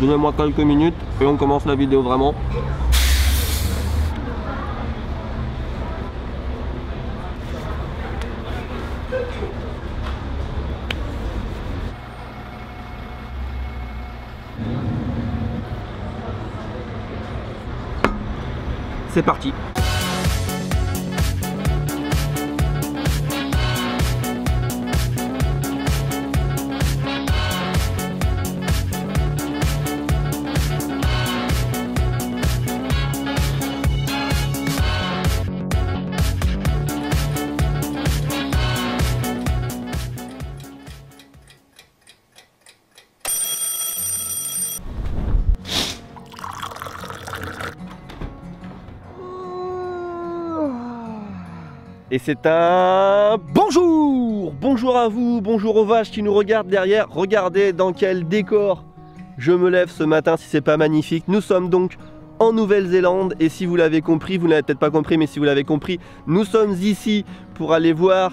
Donnez-moi quelques minutes et on commence la vidéo vraiment. C'est parti. Et c'est un bonjour! Bonjour à vous, bonjour aux vaches qui nous regardent derrière. Regardez dans quel décor je me lève ce matin si c'est pas magnifique. Nous sommes donc en Nouvelle-Zélande et si vous l'avez compris, vous n'avez peut-être pas compris, mais si vous l'avez compris, nous sommes ici pour aller voir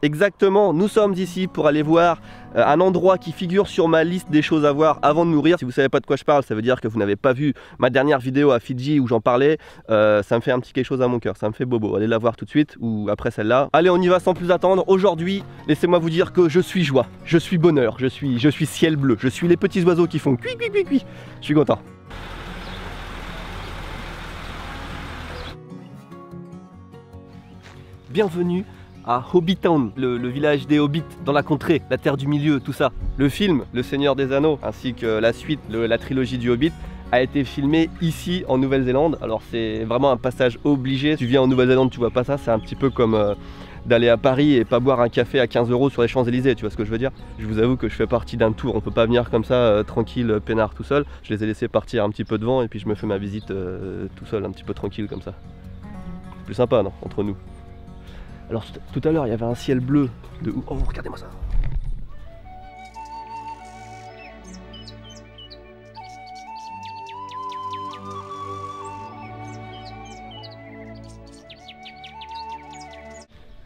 Exactement, nous sommes ici pour aller voir un endroit qui figure sur ma liste des choses à voir avant de mourir. Si vous savez pas de quoi je parle, ça veut dire que vous n'avez pas vu ma dernière vidéo à Fidji où j'en parlais. Ça me fait un petit quelque chose à mon cœur, ça me fait bobo. Allez la voir tout de suite ou après celle-là. Allez, on y va sans plus attendre. Aujourd'hui, laissez-moi vous dire que je suis joie, je suis bonheur, je suis ciel bleu, je suis les petits oiseaux qui font cui cui cui cui. Je suis content. Bienvenue à Hobbitown, le village des hobbits dans la contrée, la terre du milieu, tout ça. Le film Le Seigneur des Anneaux ainsi que la suite, la trilogie du Hobbit a été filmé ici en Nouvelle-Zélande. Alors c'est vraiment un passage obligé. Tu viens en Nouvelle-Zélande, tu vois pas ça, c'est un petit peu comme d'aller à Paris et pas boire un café à 15 € sur les Champs-Élysées, tu vois ce que je veux dire? Je vous avoue que je fais partie d'un tour, on peut pas venir comme ça tranquille, peinard tout seul. Je les ai laissés partir un petit peu devant et puis je me fais ma visite tout seul, un petit peu tranquille comme ça. C'est plus sympa, non? Entre nous. Alors tout à l'heure il y avait un ciel bleu de ouf. Oh, regardez-moi ça.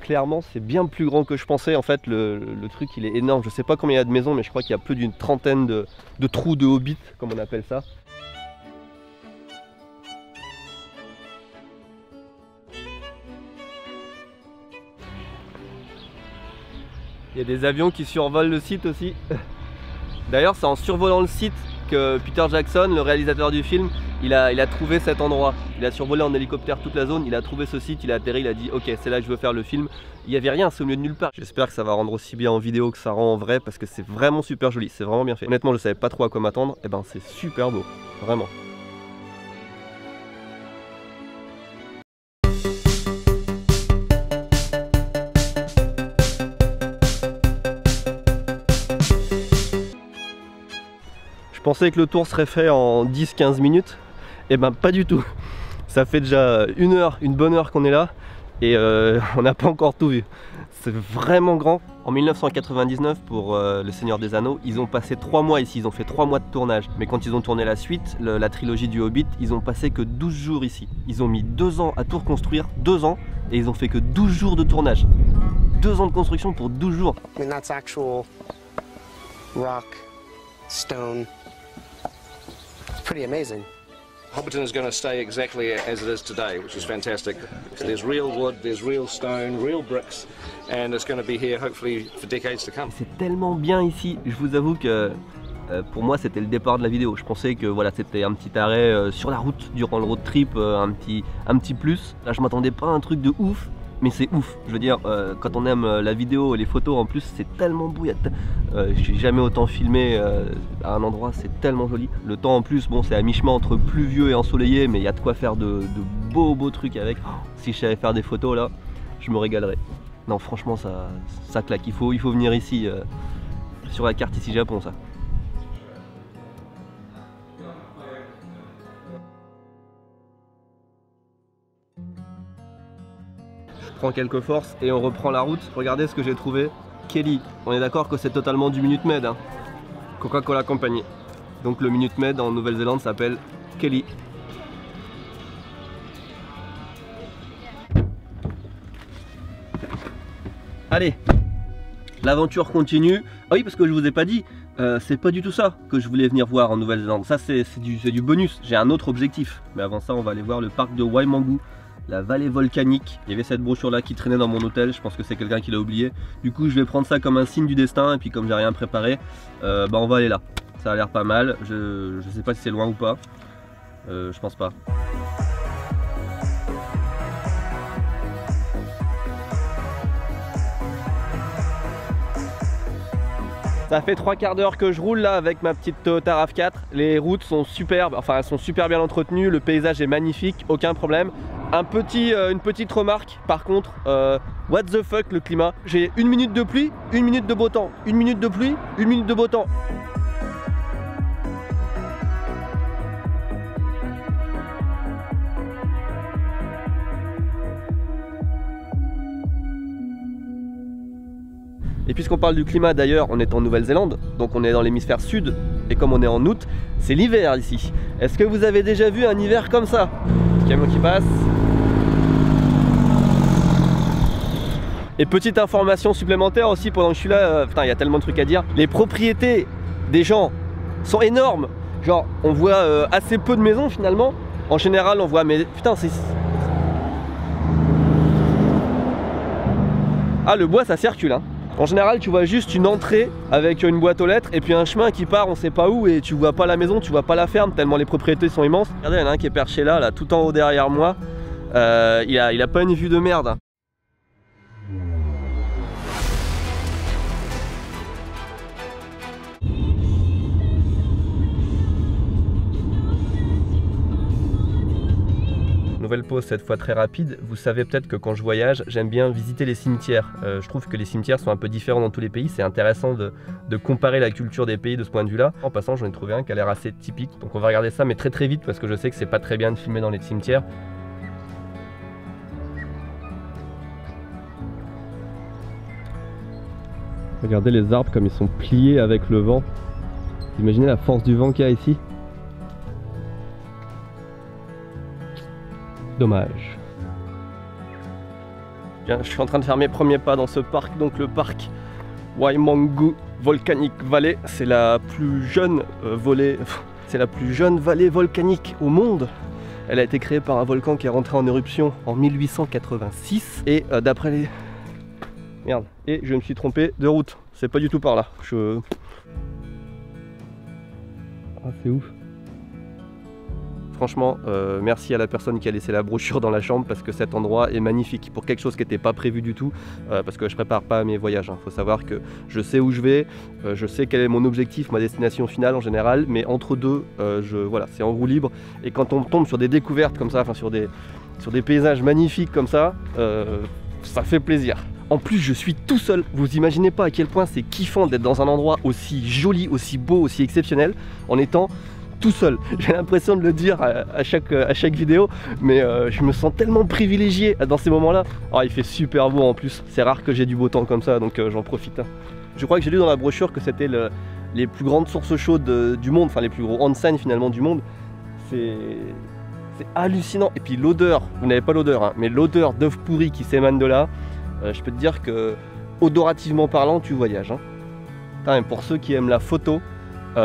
Clairement c'est bien plus grand que je pensais. En fait le truc il est énorme. Je sais pas combien il y a de maisons mais je crois qu'il y a plus d'une trentaine de trous de hobbits comme on appelle ça. Il y a des avions qui survolent le site aussi. D'ailleurs c'est en survolant le site que Peter Jackson, le réalisateur du film, il a trouvé cet endroit. Il a survolé en hélicoptère toute la zone, il a trouvé ce site, il a atterri, il a dit ok c'est là que je veux faire le film. Il n'y avait rien, c'est au milieu de nulle part. J'espère que ça va rendre aussi bien en vidéo que ça rend en vrai parce que c'est vraiment super joli, c'est vraiment bien fait. Honnêtement je savais pas trop à quoi m'attendre, et ben c'est super beau, vraiment. Je pensais que le tour serait fait en 10-15 minutes, et ben pas du tout. Ça fait déjà une bonne heure qu'on est là, et on n'a pas encore tout vu. C'est vraiment grand. En 1999, pour Le Seigneur des Anneaux, ils ont passé 3 mois ici, ils ont fait 3 mois de tournage. Mais quand ils ont tourné la suite, la trilogie du Hobbit, ils ont passé que 12 jours ici. Ils ont mis 2 ans à tout reconstruire, 2 ans, et ils ont fait que 12 jours de tournage. 2 ans de construction pour 12 jours. I mean, that's actual rock, stone. Pretty amazing. Hobbiton is going to stay exactly as it is today, which is fantastic. There's real wood, there's real stone, real bricks, and it's going to be here hopefully for decades to come. C'est tellement bien ici, je vous avoue que pour moi c'était le départ de la vidéo. Je pensais que voilà, c'était un petit arrêt sur la route durant le road trip, un petit plus. Là je m'attendais pas à un truc de ouf, mais c'est ouf. Je veux dire, quand on aime la vidéo et les photos en plus, c'est tellement beau. J'ai jamais autant filmé à un endroit, c'est tellement joli. Le temps en plus, bon, c'est à mi-chemin entre pluvieux et ensoleillé, mais il y a de quoi faire de beaux trucs avec. Oh, si je savais faire des photos là, je me régalerais. Non, franchement, ça claque. Il faut venir ici, sur la carte ici Japon, ça. Je prends quelques forces et on reprend la route. Regardez ce que j'ai trouvé. Kelly, on est d'accord que c'est totalement du Minute Maid, hein. Coca-Cola Company. Donc le Minute Maid en Nouvelle-Zélande s'appelle Kelly. Allez, L'aventure continue. Ah oui, parce que je vous ai pas dit, c'est pas du tout ça que je voulais venir voir en Nouvelle-Zélande. Ça c'est du bonus, j'ai un autre objectif. Mais avant ça, on va aller voir le parc de Waimangu, la vallée volcanique. Il y avait cette brochure là qui traînait dans mon hôtel, je pense que c'est quelqu'un qui l'a oublié. Du coup je vais prendre ça comme un signe du destin, et puis comme j'ai rien préparé, bah on va aller là. Ça a l'air pas mal, je sais pas si c'est loin ou pas, je pense pas. Ça fait 3 quarts d'heure que je roule là avec ma petite Toyota RAV4. Les routes sont superbes, enfin elles sont super bien entretenues, le paysage est magnifique, aucun problème. Une petite remarque par contre, what the fuck le climat. J'ai 1 minute de pluie, 1 minute de beau temps, 1 minute de pluie, 1 minute de beau temps. Et puisqu'on parle du climat d'ailleurs, on est en Nouvelle-Zélande, donc on est dans l'hémisphère sud, et comme on est en août, c'est l'hiver ici. Est-ce que vous avez déjà vu un hiver comme ça? Camion qui passe. Et petite information supplémentaire aussi pendant que je suis là, putain il y a tellement de trucs à dire. Les propriétés des gens sont énormes. Genre on voit assez peu de maisons finalement. En général on voit, mais putain c'est... Ah le bois ça circule hein. En général tu vois juste une entrée avec une boîte aux lettres et puis un chemin qui part on sait pas où et tu vois pas la maison, tu vois pas la ferme tellement les propriétés sont immenses. Regardez il y en a un qui est perché là tout en haut derrière moi, il a pas une vue de merde. Nouvelle pause cette fois très rapide. Vous savez peut-être que quand je voyage, j'aime bien visiter les cimetières. Je trouve que les cimetières sont un peu différents dans tous les pays. C'est intéressant de comparer la culture des pays de ce point de vue-là. En passant, j'en ai trouvé un qui a l'air assez typique. Donc on va regarder ça, mais très très vite parce que je sais que c'est pas très bien de filmer dans les cimetières. Regardez les arbres comme ils sont pliés avec le vent. Vous imaginez la force du vent qu'il y a ici? Dommage. Bien, je suis en train de faire mes premiers pas dans ce parc, donc le parc Waimangu Volcanic Valley. C'est la plus jeune vallée volcanique au monde. Elle a été créée par un volcan qui est rentré en éruption en 1886 et d'après les... Merde, et je me suis trompé de route. C'est pas du tout par là. Ah c'est ouf. Franchement, merci à la personne qui a laissé la brochure dans la chambre parce que cet endroit est magnifique pour quelque chose qui n'était pas prévu du tout parce que je prépare pas mes voyages. Faut savoir que je sais où je vais, je sais quel est mon objectif, ma destination finale en général, mais entre deux, voilà, c'est en roue libre et quand on tombe sur des découvertes comme ça, enfin sur des paysages magnifiques comme ça fait plaisir. En plus je suis tout seul, vous imaginez pas à quel point c'est kiffant d'être dans un endroit aussi joli, aussi beau, aussi exceptionnel en étant tout seul. J'ai l'impression de le dire à chaque vidéo, mais je me sens tellement privilégié dans ces moments-là. Oh, il fait super beau en plus, c'est rare que j'ai du beau temps comme ça, donc j'en profite. Je crois que j'ai lu dans la brochure que c'était les plus grandes sources chaudes du monde, enfin les plus gros onsen finalement du monde. C'est hallucinant. Et puis l'odeur, vous n'avez pas l'odeur, hein, mais l'odeur d'œuf pourri qui s'émane de là, je peux te dire que odorativement parlant, tu voyages. Hein. Putain, et pour ceux qui aiment la photo,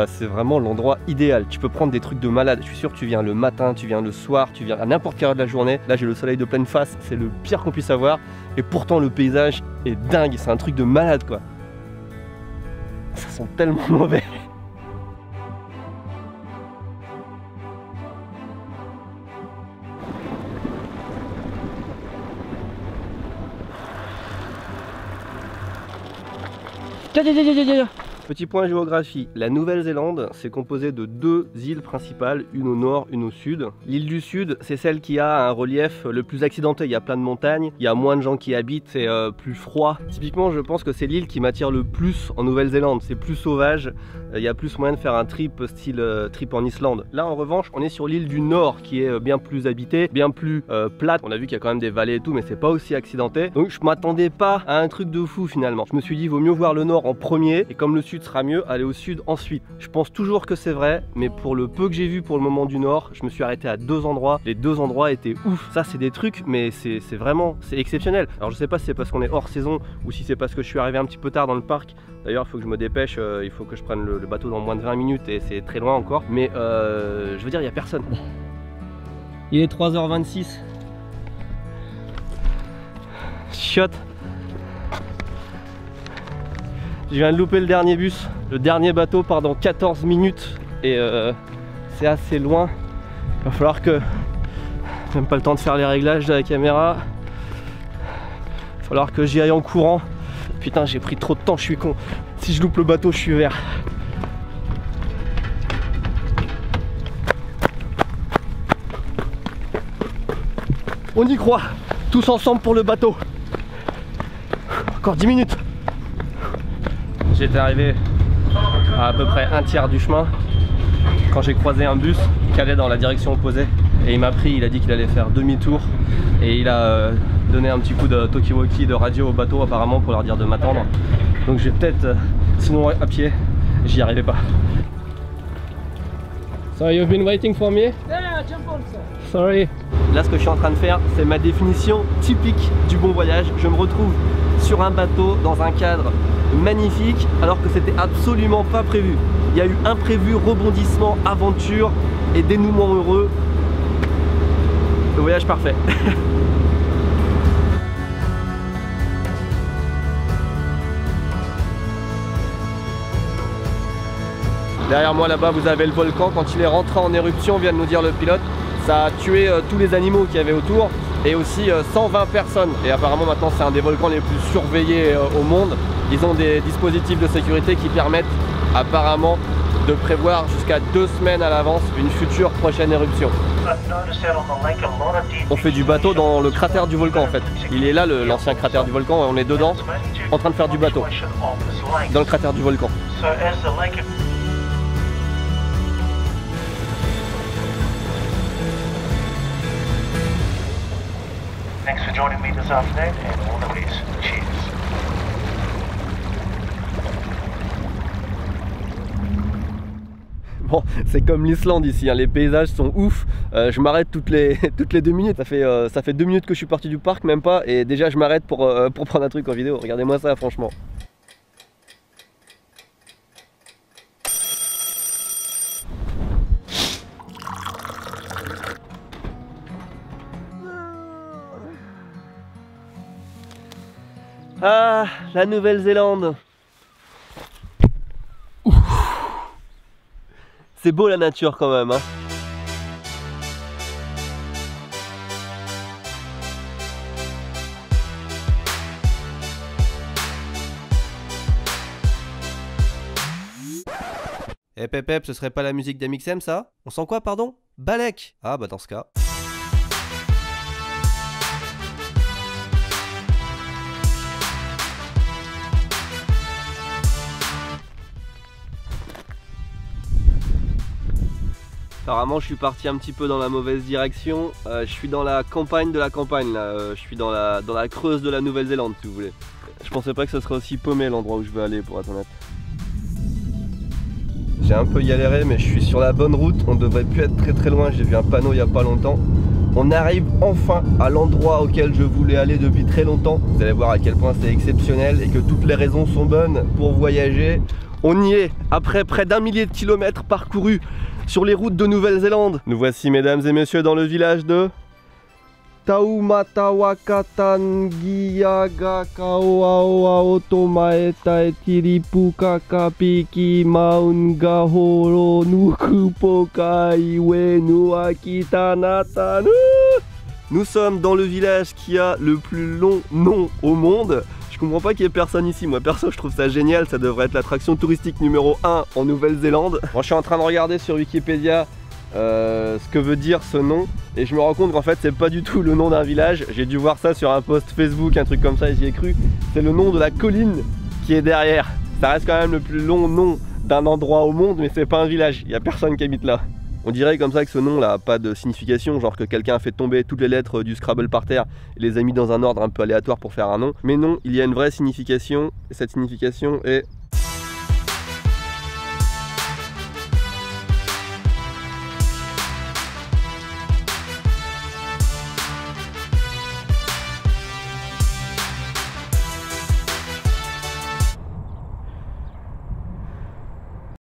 c'est vraiment l'endroit idéal. Tu peux prendre des trucs de malade. Je suis sûr que tu viens le matin, tu viens le soir, tu viens à n'importe quelle heure de la journée. Là j'ai le soleil de pleine face, c'est le pire qu'on puisse avoir. Et pourtant le paysage est dingue, c'est un truc de malade quoi. Ça sent tellement mauvais. Petit point géographie, la Nouvelle-Zélande c'est composé de 2 îles principales, une au nord, une au sud. L'île du sud c'est celle qui a un relief le plus accidenté, il y a plein de montagnes, il y a moins de gens qui habitent, c'est plus froid. Typiquement je pense que c'est l'île qui m'attire le plus en Nouvelle-Zélande, c'est plus sauvage, il y a plus moyen de faire un trip style trip en Islande. Là en revanche on est sur l'île du nord qui est bien plus habitée, bien plus plate. On a vu qu'il y a quand même des vallées et tout mais c'est pas aussi accidenté. Donc je m'attendais pas à un truc de fou finalement. Je me suis dit vaut mieux voir le nord en premier et comme le sud sud sera mieux, allez au sud ensuite. Je pense toujours que c'est vrai, mais pour le peu que j'ai vu pour le moment du nord, je me suis arrêté à 2 endroits. Les 2 endroits étaient ouf. Ça c'est des trucs, mais c'est vraiment, c'est exceptionnel. Alors je sais pas si c'est parce qu'on est hors saison ou si c'est parce que je suis arrivé un petit peu tard dans le parc. D'ailleurs il faut que je me dépêche, il faut que je prenne le bateau dans moins de 20 minutes et c'est très loin encore. Mais je veux dire, il n'y a personne. Il est 3h26. Chiotte. Je viens de louper le dernier bus. Le dernier bateau part dans 14 minutes. Et c'est assez loin. Il va falloir que... Même pas le temps de faire les réglages de la caméra. Il va falloir que j'y aille en courant. Putain, j'ai pris trop de temps, je suis con. Si je loupe le bateau, je suis vert. On y croit, tous ensemble pour le bateau. Encore 10 minutes. J'étais arrivé à peu près un tiers du chemin quand j'ai croisé un bus qui allait dans la direction opposée. Et il m'a pris, il a dit qu'il allait faire demi-tour. Et il a donné un petit coup de talkie-walkie de radio au bateau apparemment pour leur dire de m'attendre. Donc je vais peut-être, sinon à pied, j'y arrivais pas. So you've been waiting for me? Yeah, jump on, sir. Sorry. Là, ce que je suis en train de faire, c'est ma définition typique du bon voyage. Je me retrouve sur un bateau dans un cadre magnifique alors que c'était absolument pas prévu. Il y a eu imprévu, rebondissement, aventure et dénouement heureux. Le voyage parfait. Derrière moi là-bas vous avez le volcan. Quand il est rentré en éruption, vient de nous dire le pilote, ça a tué tous les animaux qu'il y avait autour et aussi 120 personnes. Et apparemment maintenant c'est un des volcans les plus surveillés au monde. Ils ont des dispositifs de sécurité qui permettent apparemment de prévoir jusqu'à 2 semaines à l'avance une future prochaine éruption. On fait du bateau dans le cratère du volcan en fait. Il est là l'ancien cratère du volcan et on est dedans en train de faire du bateau dans le cratère du volcan. Thanks for joining me this afternoon and all the best. Cheers. Bon, c'est comme l'Islande ici, hein. Les paysages sont ouf. Je m'arrête toutes les 2 minutes. Ça fait 2 minutes que je suis parti du parc, même pas. Et déjà je m'arrête pour prendre un truc en vidéo. Regardez-moi ça franchement. Ah, la Nouvelle-Zélande. C'est beau la nature quand même, hein. Eh Pep, ce serait pas la musique d'Amixem ça? On sent quoi pardon? Balek. Ah bah dans ce cas. Apparemment je suis parti un petit peu dans la mauvaise direction. Je suis dans la campagne de la campagne là. Je suis dans la creuse de la Nouvelle-Zélande si vous voulez. Je pensais pas que ce serait aussi paumé l'endroit où je veux aller pour être honnête. J'ai un peu galéré mais je suis sur la bonne route. On devrait plus être très loin. J'ai vu un panneau il y a pas longtemps. On arrive enfin à l'endroit auquel je voulais aller depuis très longtemps. Vous allez voir à quel point c'est exceptionnel et que toutes les raisons sont bonnes pour voyager. On y est, après près d'1 millier de kilomètres parcourus sur les routes de Nouvelle-Zélande. Nous voici mesdames et messieurs dans le village de Nous sommes dans le village qui a le plus long nom au monde. Je comprends pas qu'il y ait personne ici, moi perso je trouve ça génial, ça devrait être l'attraction touristique numéro 1 en Nouvelle-Zélande. Bon, je suis en train de regarder sur Wikipédia ce que veut dire ce nom et je me rends compte qu'en fait c'est pas du tout le nom d'un village. J'ai dû voir ça sur un post Facebook, un truc comme ça et j'y ai cru. C'est le nom de la colline qui est derrière. Ça reste quand même le plus long nom d'un endroit au monde mais c'est pas un village, il n'y a personne qui habite là. On dirait comme ça que ce nom là n'a pas de signification, genre que quelqu'un a fait tomber toutes les lettres du Scrabble par terre et les a mis dans un ordre un peu aléatoire pour faire un nom. Mais non, il y a une vraie signification et cette signification est